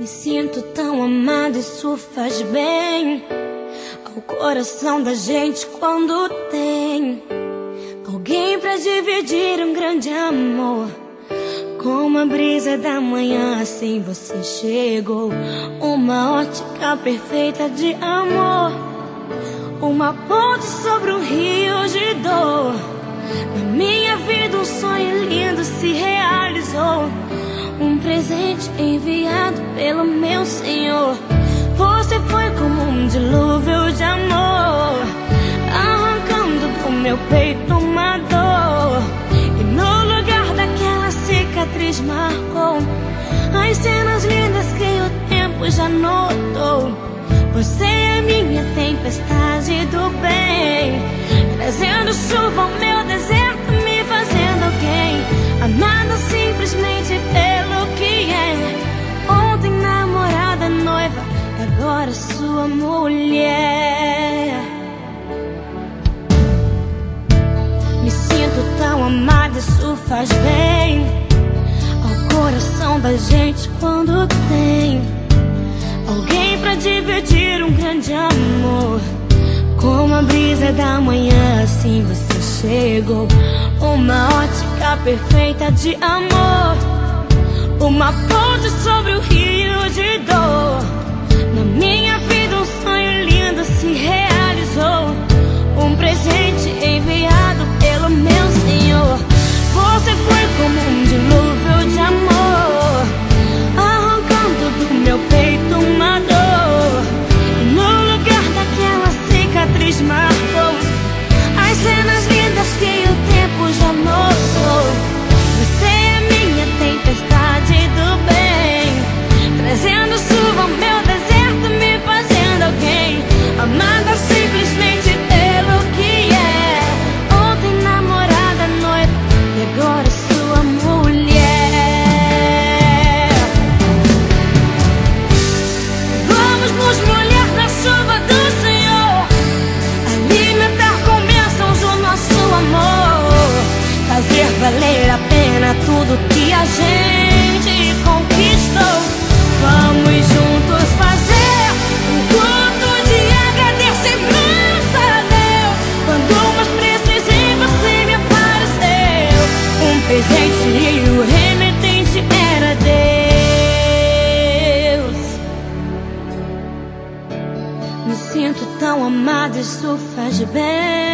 Me sinto tão amada, isso faz bem ao coração da gente quando tem alguém pra dividir um grande amor. Como a brisa da manhã, assim você chegou. Uma ótica perfeita de amor, uma ponte sobre um rio de dor. Na minha vida um sonho lindo se realizou, um presente enviado pelo meu Senhor. Você foi como um dilúvio de amor, arrancando do meu peito uma dor. E no lugar daquela cicatriz marcou as cenas lindas que o tempo já notou. Você é minha tempestade do bem, trazendo chuva ao meu deserto, me fazendo alguém, amada simplesmente pelo que é. Ontem namorada, noiva, agora sua mulher. Me sinto tão amada, isso faz bem ao coração da gente quando tem alguém pra dividir um grande amor. Como a brisa da manhã, assim você chegou. Uma ótica perfeita de amor, uma ponte sobre o rio de dor. Na minha vida um sonho lindo se realizou, um presente enviado pelo meu Senhor. Você foi como um dilúvio de amor, arrancando do meu peito uma dor. E no lugar daquela cicatriz marcou as cenas lindas que o tempo já notou. Você é minha tempestade do bem, trazendo chuva ao meu deserto, me fazendo alguém, amada simplesmente pelo que é. Ontem namorada, noiva, e agora sua mulher. Vamos nos molhar na chuva do Senhor, alimentar com bênçãos o nosso amor, fazer valer a pena tudo que a gente conquistou. Vamos juntos fazer um culto de agradecimento a Deus. Quando mais precisei, você me apareceu, um presente e o remetente era Deus. Me sinto tão amada, isso faz bem